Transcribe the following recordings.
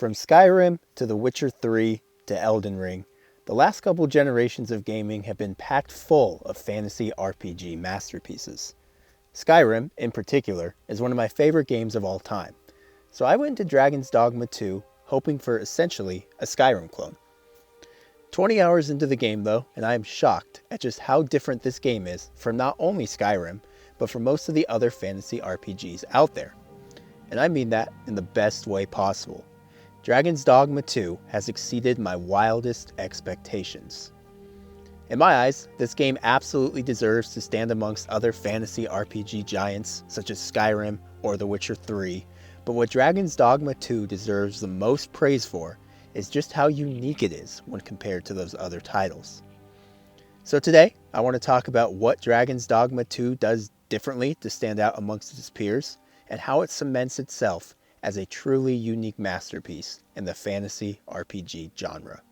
From Skyrim to The Witcher 3 to Elden Ring, the last couple generations of gaming have been packed full of fantasy RPG masterpieces. Skyrim, in particular, is one of my favorite games of all time, so I went to Dragon's Dogma 2 hoping for essentially a Skyrim clone. 20 hours into the game though, and I am shocked at just how different this game is from not only Skyrim, but from most of the other fantasy RPGs out there. And I mean that in the best way possible. Dragon's Dogma 2 has exceeded my wildest expectations. In my eyes, this game absolutely deserves to stand amongst other fantasy RPG giants such as Skyrim or The Witcher 3, but what Dragon's Dogma 2 deserves the most praise for is just how unique it is when compared to those other titles. So today, I want to talk about what Dragon's Dogma 2 does differently to stand out amongst its peers, and how it cements itself as a truly unique masterpiece in the fantasy RPG genre.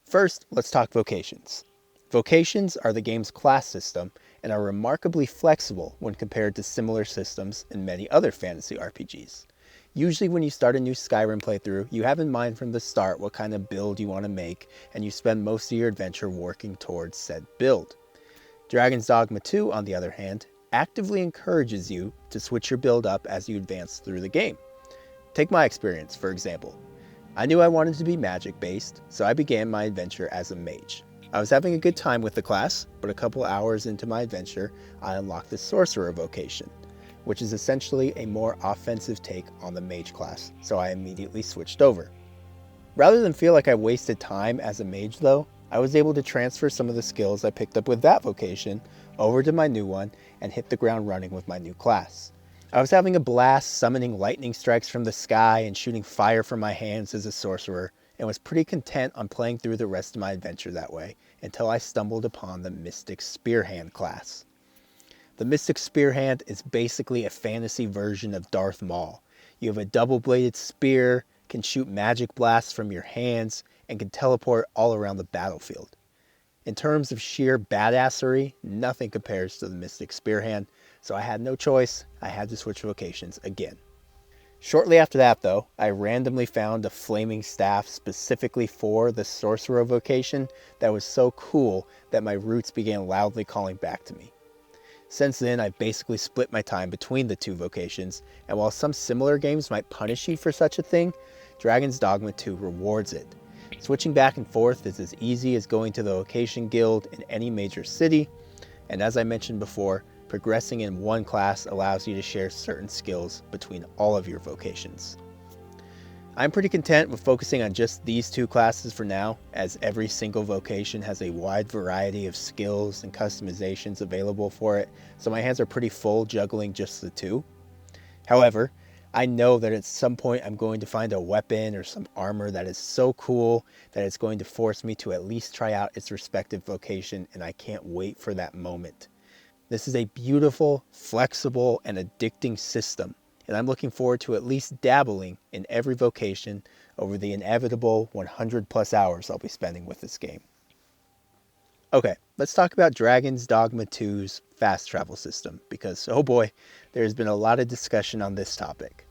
First, let's talk Vocations. Vocations are the game's class system and are remarkably flexible when compared to similar systems in many other fantasy RPGs. Usually when you start a new Skyrim playthrough, you have in mind from the start what kind of build you want to make, and you spend most of your adventure working towards said build. Dragon's Dogma 2, on the other hand, actively encourages you to switch your build up as you advance through the game. Take my experience, for example. I knew I wanted to be magic based, so I began my adventure as a mage. I was having a good time with the class, but a couple hours into my adventure, I unlocked the sorcerer vocation, which is essentially a more offensive take on the mage class, so I immediately switched over. Rather than feel like I wasted time as a mage though, I was able to transfer some of the skills I picked up with that vocation over to my new one and hit the ground running with my new class. I was having a blast summoning lightning strikes from the sky and shooting fire from my hands as a sorcerer, and was pretty content on playing through the rest of my adventure that way until I stumbled upon the Mystic Spearhand class. The Mystic Spearhand is basically a fantasy version of Darth Maul. You have a double-bladed spear, can shoot magic blasts from your hands, and can teleport all around the battlefield. In terms of sheer badassery, nothing compares to the Mystic Spearhand, so I had no choice, I had to switch vocations again. Shortly after that though, I randomly found a flaming staff specifically for the sorcerer vocation that was so cool that my roots began loudly calling back to me. Since then, I've basically split my time between the two vocations, and while some similar games might punish you for such a thing, Dragon's Dogma 2 rewards it. Switching back and forth is as easy as going to the Vocation Guild in any major city, and as I mentioned before, progressing in one class allows you to share certain skills between all of your vocations. I'm pretty content with focusing on just these two classes for now, as every single vocation has a wide variety of skills and customizations available for it, so my hands are pretty full juggling just the two. However, I know that at some point I'm going to find a weapon or some armor that is so cool that it's going to force me to at least try out its respective vocation, and I can't wait for that moment. This is a beautiful, flexible, and addicting system, and I'm looking forward to at least dabbling in every vocation over the inevitable 100 plus hours I'll be spending with this game. Okay, let's talk about Dragon's Dogma 2's fast travel system, because oh boy, there's been a lot of discussion on this topic.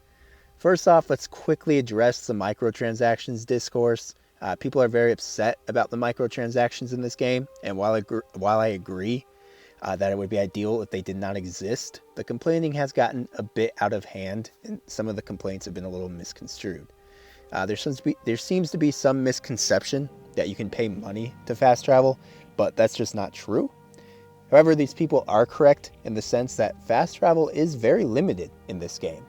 First off, let's quickly address the microtransactions discourse. People are very upset about the microtransactions in this game, and while I agree that it would be ideal if they did not exist, the complaining has gotten a bit out of hand, and some of the complaints have been a little misconstrued. There seems to be some misconception that you can pay money to fast travel, but that's just not true. However, these people are correct in the sense that fast travel is very limited in this game.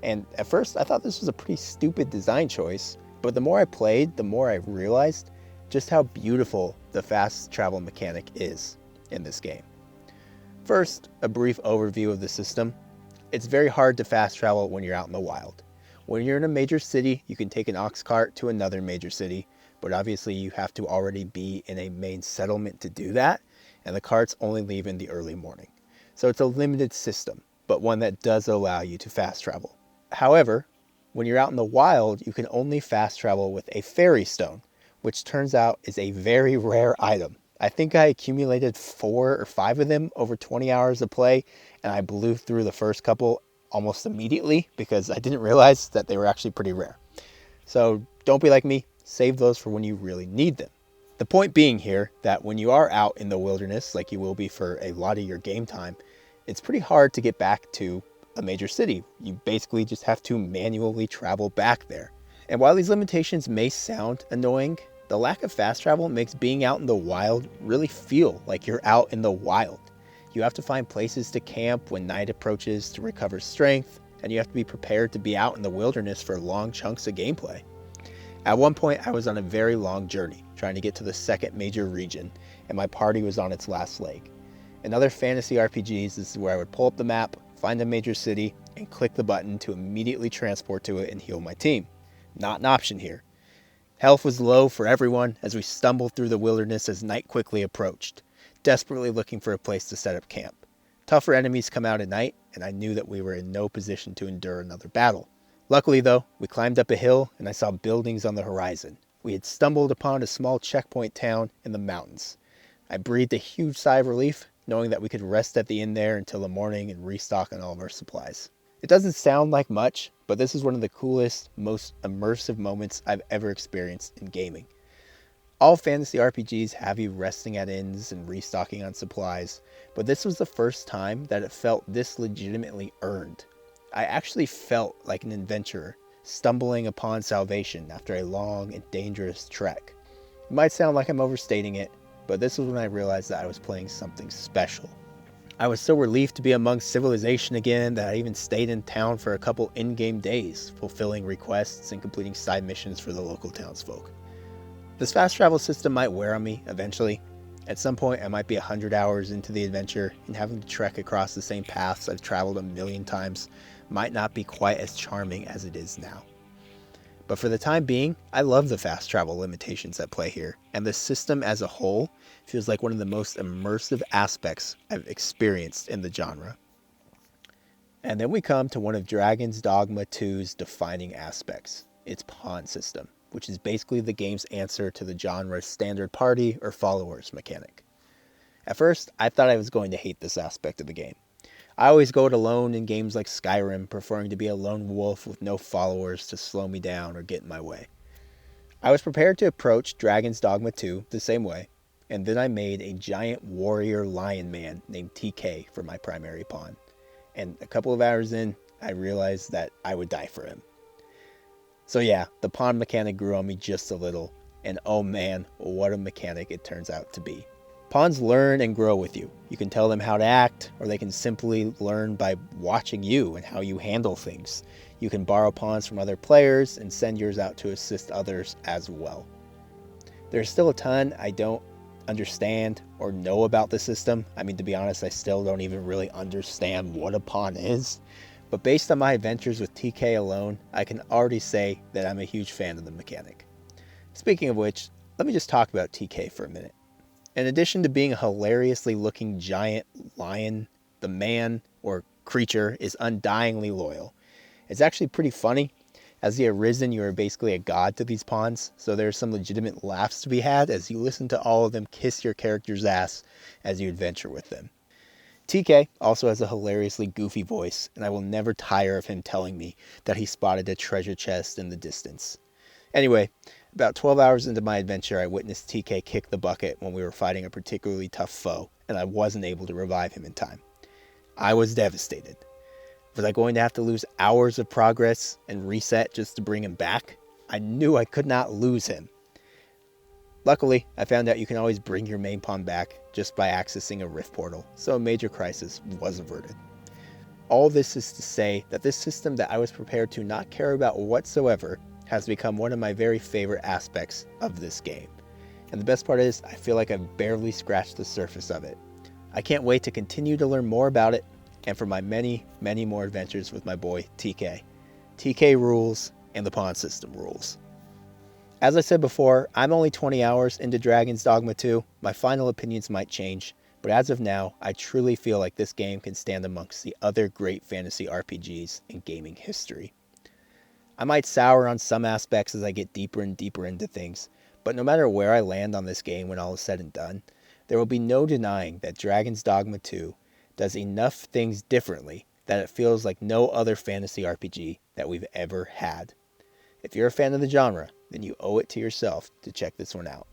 And at first, I thought this was a pretty stupid design choice, but the more I played, the more I realized just how beautiful the fast travel mechanic is in this game. First, a brief overview of the system. It's very hard to fast travel when you're out in the wild. When you're in a major city, you can take an ox cart to another major city, but obviously you have to already be in a main settlement to do that, and the carts only leave in the early morning. So it's a limited system, but one that does allow you to fast travel. However, when you're out in the wild, you can only fast travel with a fairy stone, which turns out is a very rare item. I think I accumulated 4 or 5 of them over 20 hours of play, and I blew through the first couple almost immediately because I didn't realize that they were actually pretty rare. So don't be like me, save those for when you really need them. The point being here that when you are out in the wilderness, like you will be for a lot of your game time, it's pretty hard to get back to a major city. You basically just have to manually travel back there. And while these limitations may sound annoying, the lack of fast travel makes being out in the wild really feel like you're out in the wild. You have to find places to camp when night approaches to recover strength, and you have to be prepared to be out in the wilderness for long chunks of gameplay. At one point, I was on a very long journey, trying to get to the second major region, and my party was on its last leg. In other fantasy RPGs, this is where I would pull up the map, find a major city, and click the button to immediately transport to it and heal my team. Not an option here. Health was low for everyone as we stumbled through the wilderness as night quickly approached, desperately looking for a place to set up camp. Tougher enemies come out at night, and I knew that we were in no position to endure another battle. Luckily though, we climbed up a hill and I saw buildings on the horizon. We had stumbled upon a small checkpoint town in the mountains. I breathed a huge sigh of relief, knowing that we could rest at the inn there until the morning and restock on all of our supplies. It doesn't sound like much, but this is one of the coolest, most immersive moments I've ever experienced in gaming. All fantasy RPGs have you resting at inns and restocking on supplies, but this was the first time that it felt this legitimately earned. I actually felt like an adventurer, stumbling upon salvation after a long and dangerous trek. It might sound like I'm overstating it, but this was when I realized that I was playing something special. I was so relieved to be among civilization again that I even stayed in town for a couple in-game days, fulfilling requests and completing side missions for the local townsfolk. This fast travel system might wear on me eventually. At some point I might be 100 hours into the adventure, and having to trek across the same paths I've traveled a million times might not be quite as charming as it is now. But for the time being, I love the fast travel limitations at play here, and the system as a whole feels like one of the most immersive aspects I've experienced in the genre. And then we come to one of Dragon's Dogma 2's defining aspects, its pawn system, which is basically the game's answer to the genre's standard party or followers mechanic. At first, I thought I was going to hate this aspect of the game. I always go it alone in games like Skyrim, preferring to be a lone wolf with no followers to slow me down or get in my way. I was prepared to approach Dragon's Dogma 2 the same way, and then I made a giant warrior lion man named TK for my primary pawn. And a couple of hours in, I realized that I would die for him. So yeah, the pawn mechanic grew on me just a little, and oh man, what a mechanic it turns out to be. Pawns learn and grow with you. You can tell them how to act, or they can simply learn by watching you and how you handle things. You can borrow pawns from other players and send yours out to assist others as well. There's still a ton I don't understand or know about the system. I mean, to be honest, I still don't even really understand what a pawn is. But based on my adventures with TK alone, I can already say that I'm a huge fan of the mechanic. Speaking of which, let me just talk about TK for a minute. In addition to being a hilariously looking giant lion, the man, or creature, is undyingly loyal. It's actually pretty funny. As the Arisen, you are basically a god to these pawns, so there's some legitimate laughs to be had as you listen to all of them kiss your character's ass as you adventure with them. TK also has a hilariously goofy voice, and I will never tire of him telling me that he spotted a treasure chest in the distance. Anyway, about 12 hours into my adventure, I witnessed TK kick the bucket when we were fighting a particularly tough foe, and I wasn't able to revive him in time. I was devastated. Was I going to have to lose hours of progress and reset just to bring him back? I knew I could not lose him. Luckily, I found out you can always bring your main pawn back just by accessing a rift portal, so a major crisis was averted. All this is to say that this system that I was prepared to not care about whatsoever has become one of my very favorite aspects of this game. And the best part is, I feel like I've barely scratched the surface of it. I can't wait to continue to learn more about it, and for my many, many more adventures with my boy TK. TK rules, and the pawn system rules. As I said before, I'm only 20 hours into Dragon's Dogma 2. My final opinions might change, but as of now, I truly feel like this game can stand amongst the other great fantasy RPGs in gaming history. I might sour on some aspects as I get deeper and deeper into things, but no matter where I land on this game when all is said and done, there will be no denying that Dragon's Dogma 2 does enough things differently that it feels like no other fantasy RPG that we've ever had. If you're a fan of the genre, then you owe it to yourself to check this one out.